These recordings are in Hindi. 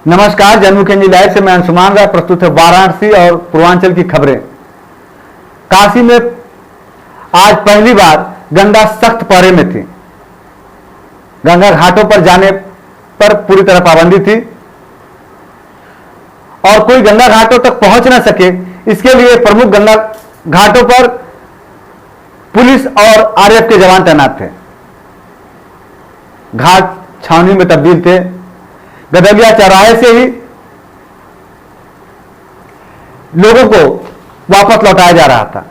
नमस्कार, जनमुख एनजी लाइव से मैं अंशुमान राय प्रस्तुत है वाराणसी और पूर्वांचल की खबरें। काशी में आज पहली बार गंगा सख्त पहरे में थी। गंगा घाटों पर जाने पर पूरी तरह पाबंदी थी और कोई गंगा घाटों तक पहुंच न सके, इसके लिए प्रमुख गंगा घाटों पर पुलिस और आरएएफ के जवान तैनात थे। घाट छावनी में तब्दील थे। गदगिया चौराहे से ही लोगों को वापस लौटाया जा रहा था।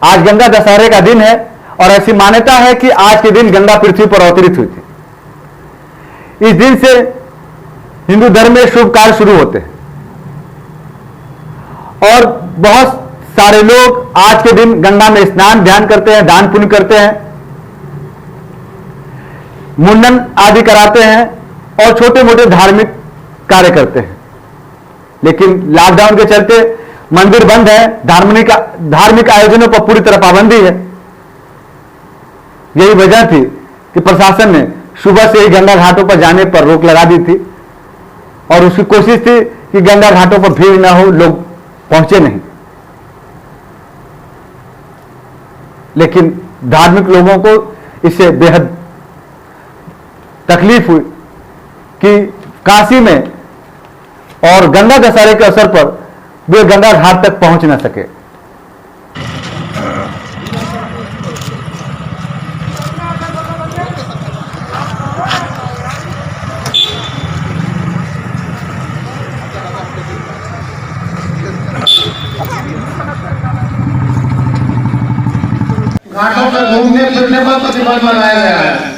आज गंगा दशहरे का दिन है और ऐसी मान्यता है कि आज के दिन गंगा पृथ्वी पर अवतरित हुई थी। इस दिन से हिंदू धर्म में शुभ कार्य शुरू होते हैं और बहुत सारे लोग आज के दिन गंगा में स्नान ध्यान करते हैं, दान पुण्य करते हैं, मुंडन आदि कराते हैं और छोटे मोटे धार्मिक कार्य करते हैं। लेकिन लॉकडाउन के चलते मंदिर बंद है, धार्मिक आयोजनों पर पूरी तरह पाबंदी है। यही वजह थी कि प्रशासन ने सुबह से ही गंगा घाटों पर जाने पर रोक लगा दी थी और उसकी कोशिश थी कि गंगा घाटों पर भीड़ न हो, लोग पहुंचे नहीं। लेकिन धार्मिक लोगों को इससे बेहद तकलीफ हुई कि काशी में और गंगा दशहरे के अवसर पर वे गंगा घाट तक पहुंच न सके। घाटों पर घूमने फिरने पर प्रतिबंध लगाया गया है।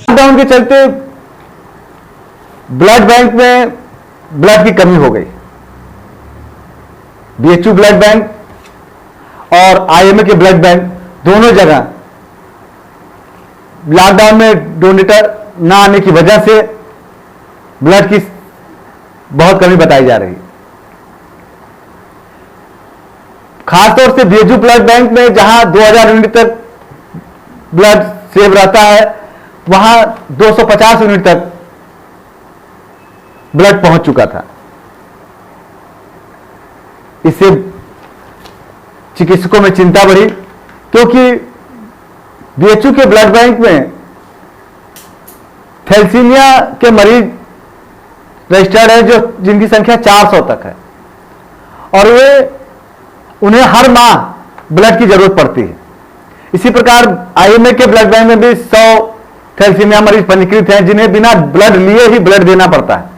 लॉकडाउन के चलते ब्लड बैंक में ब्लड की कमी हो गई। बीएचयू ब्लड बैंक और आईएमए के ब्लड बैंक दोनों जगह लॉकडाउन में डोनेटर ना आने की वजह से ब्लड की बहुत कमी बताई जा रही। खासतौर से बीएचयू ब्लड बैंक में जहां 2000 यूनिट तक ब्लड सेव रहता है, वहां 250 यूनिट तक ब्लड पहुंच चुका था। इससे चिकित्सकों में चिंता बढ़ी क्योंकि बीएचयू के ब्लड बैंक में थैलेसीमिया के मरीज रजिस्टर्ड है जिनकी संख्या 400 तक है और उन्हें हर माह ब्लड की जरूरत पड़ती है। इसी प्रकार आईएमए के ब्लड बैंक में भी 100 थैलेसीमिया मरीज पंजीकृत हैं जिन्हें बिना ब्लड लिए ही ब्लड देना पड़ता है।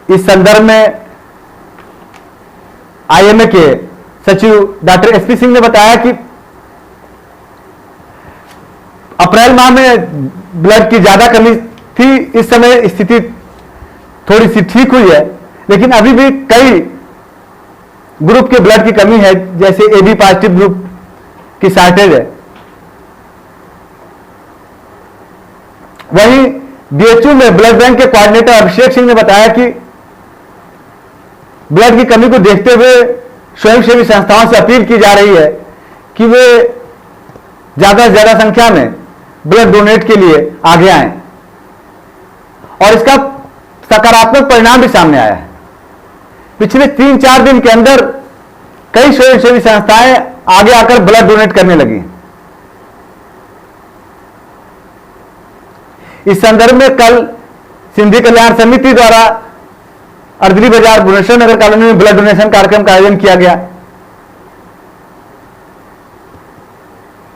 इस संदर्भ में आईएमए के सचिव डॉक्टर एसपी सिंह ने बताया कि अप्रैल माह में ब्लड की ज्यादा कमी थी, इस समय स्थिति थोड़ी सी ठीक हुई है, लेकिन अभी भी कई ग्रुप के ब्लड की कमी है, जैसे एबी पॉजिटिव ग्रुप की शॉर्टेज है। वहीं बीएचयू में ब्लड बैंक के कोऑर्डिनेटर अभिषेक सिंह ने बताया कि ब्लड की कमी को देखते हुए स्वयंसेवी संस्थाओं से अपील की जा रही है कि वे ज्यादा से ज्यादा संख्या में ब्लड डोनेट के लिए आगे आएं और इसका सकारात्मक परिणाम भी सामने आया है। पिछले 3-4 दिन के अंदर कई स्वयंसेवी संस्थाएं आगे आकर ब्लड डोनेट करने लगी। इस संदर्भ में कल सिंधी कल्याण समिति द्वारा अर्दली बाजार भुवनेश्वर नगर कॉलोनी में ब्लड डोनेशन कार्यक्रम का आयोजन किया गया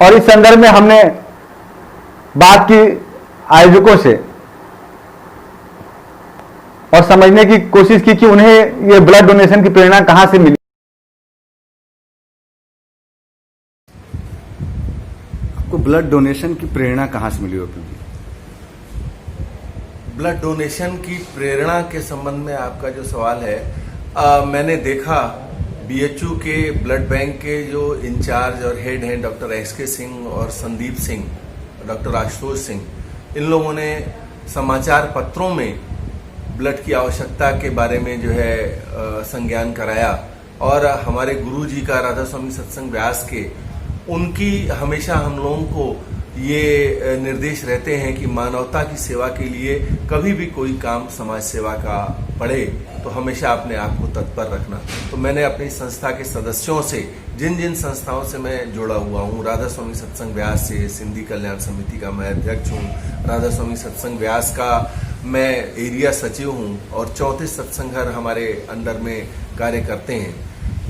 और इस संदर्भ में हमने बात की आयोजकों से और समझने की कोशिश की कि उन्हें ये ब्लड डोनेशन की प्रेरणा कहां से मिली। ब्लड डोनेशन की प्रेरणा कहाँ से मिली होगी? ब्लड डोनेशन की प्रेरणा के संबंध में आपका जो सवाल है, मैंने देखा बीएचयू के ब्लड बैंक के जो इंचार्ज और हेड हैं डॉक्टर एसके सिंह और संदीप सिंह, डॉक्टर आशुतोष सिंह, इन लोगों ने समाचार पत्रों में ब्लड की आवश्यकता के बारे में जो है संज्ञान कराया। और हमारे गुरुजी का राधा स्वामी सत्संग व्यास के, उनकी हमेशा हम लोगों को ये निर्देश रहते हैं कि मानवता की सेवा के लिए कभी भी कोई काम समाज सेवा का पड़े तो हमेशा अपने आप को तत्पर रखना। तो मैंने अपनी संस्था के सदस्यों से, जिन जिन संस्थाओं से मैं जुड़ा हुआ हूँ, राधा स्वामी सत्संग व्यास से सिंधी कल्याण समिति का मैं अध्यक्ष हूँ, राधा स्वामी सत्संग व्यास का मैं एरिया सचिव हूँ और 34 सत्संग घर हमारे अंडर में कार्य करते हैं।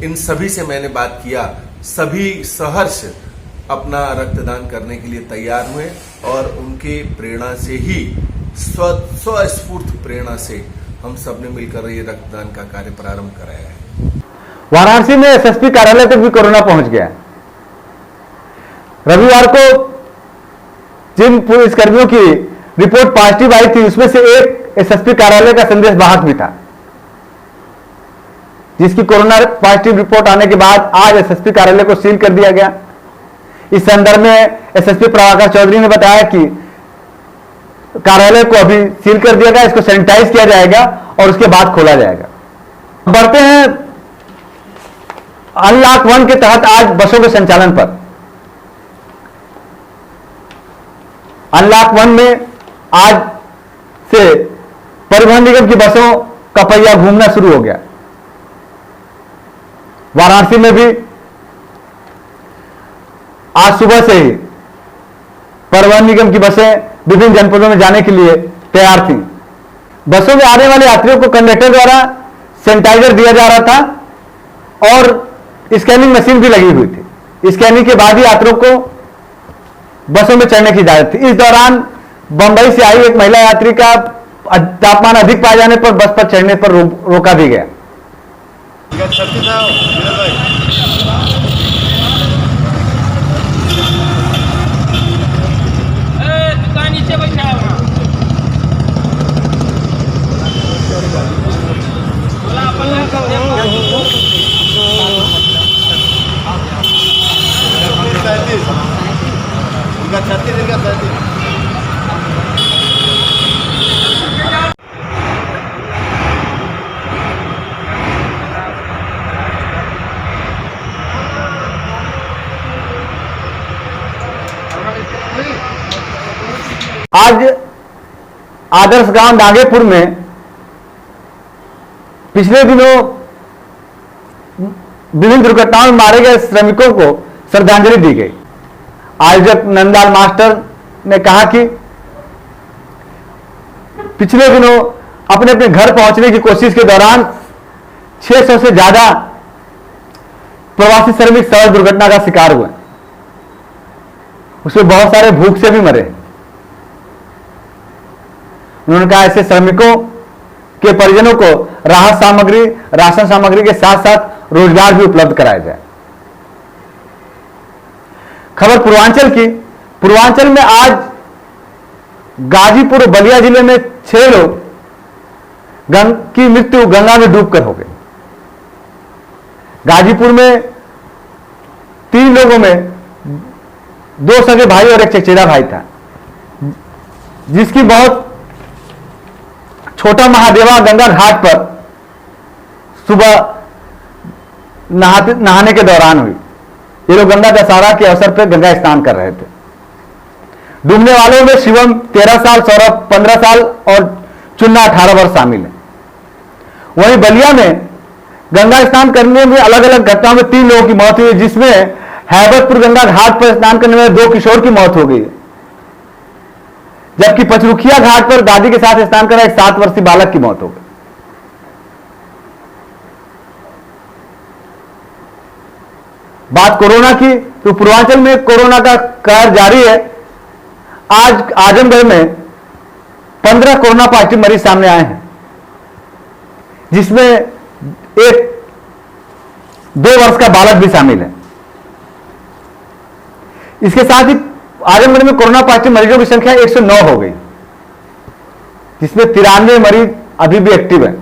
इन सभी से मैंने बात किया, सभी सहर्ष अपना रक्तदान करने के लिए तैयार हुए और उनके प्रेरणा से ही, स्वस्फूर्त प्रेरणा से हम सब ने मिलकर ये रक्तदान का कार्य प्रारंभ कराया है। वाराणसी में एसएसपी कार्यालय तक भी कोरोना पहुंच गया। रविवार को जिन पुलिसकर्मियों की रिपोर्ट पॉजिटिव आई थी, उसमें से एक एसएसपी कार्यालय का संदेश वाहक भी था, जिसकी कोरोना पॉजिटिव रिपोर्ट आने के बाद आज एसएसपी कार्यालय को सील कर दिया गया। इस संदर्भ में एसएसपी प्रभाकर चौधरी ने बताया कि कार्यालय को अभी सील कर दिया गया, इसको सैनिटाइज किया जाएगा और उसके बाद खोला जाएगा। बढ़ते हैं अनलॉक 1 के तहत आज बसों के संचालन पर। अनलॉक 1 में आज से परिवहन निगम की बसों का पहिया घूमना शुरू हो गया। वाराणसी में भी आज सुबह से ही परिवहन निगम की बसें विभिन्न जनपदों में जाने के लिए तैयार थीं। बसों में आने वाले यात्रियों को कंडक्टर द्वारा सैनिटाइजर दिया जा रहा था और स्कैनिंग मशीन भी लगी हुई थी। स्कैनिंग के बाद ही यात्रियों को बसों में चढ़ने की इजाजत थी। इस दौरान बंबई से आई एक महिला यात्री का तापमान अधिक पाए जाने पर बस पर चढ़ने पर रोका भी गया। आज आदर्श गांव नागेपुर में पिछले दिनों विभिन्न दुर्घटनाओं में मारे गए श्रमिकों को श्रद्धांजलि दी गई। आयोजक नंदलाल मास्टर ने कहा कि पिछले दिनों अपने अपने घर पहुंचने की कोशिश के दौरान 600 से ज्यादा प्रवासी श्रमिक सड़क दुर्घटना का शिकार हुए। उसमें बहुत सारे भूख से भी मरे। उन्होंने कहा ऐसे श्रमिकों के परिजनों को राहत सामग्री, राशन सामग्री के साथ साथ रोजगार भी उपलब्ध कराया जाए। खबर पूर्वांचल की। पूर्वांचल में आज गाजीपुर बलिया जिले में 6 लोग की मृत्यु गंगा में डूबकर हो गई। गाजीपुर में 3 लोगों में 2 सगे भाई और एक चचेरा भाई था, जिसकी बहुत छोटा महादेवा गंगा घाट पर सुबह नहाने के दौरान हुई। ये लोग गंगा दशहरा के अवसर पर गंगा स्नान कर रहे थे। डूबने वालों में शिवम 13 साल, सौरभ 15 साल और चुन्ना 18 वर्ष शामिल है। वहीं बलिया में गंगा स्नान करने में अलग अलग घटनाओं में 3 लोगों की मौत हुई, जिसमें हैबतपुर गंगा घाट पर स्नान करने में 2 किशोर की मौत हो गई, जबकि पचरुखिया घाट पर दादी के साथ स्नान कर रहे एक 7 वर्षीय बालक की मौत हो गई। बात कोरोना की, तो पूर्वांचल में कोरोना का कहर जारी है। आज आजमगढ़ में 15 कोरोना पॉजिटिव मरीज सामने आए हैं, जिसमें एक 2 वर्ष का बालक भी शामिल है। इसके साथ ही आजमगढ़ में कोरोना पॉजिटिव मरीजों की संख्या 109 हो गई, जिसमें 93 मरीज अभी भी एक्टिव हैं।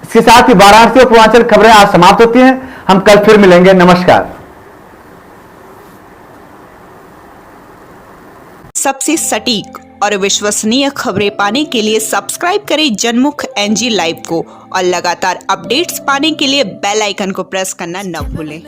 इसके साथ ही वाराणसी और पूर्वांचल खबरें आज समाप्त होती हैं। हम कल फिर मिलेंगे। नमस्कार। सबसे सटीक और विश्वसनीय खबरें पाने के लिए सब्सक्राइब करें जनमुख NG लाइव को और लगातार अपडेट्स पाने के लिए बेल आइकन को प्रेस करना न भूलें।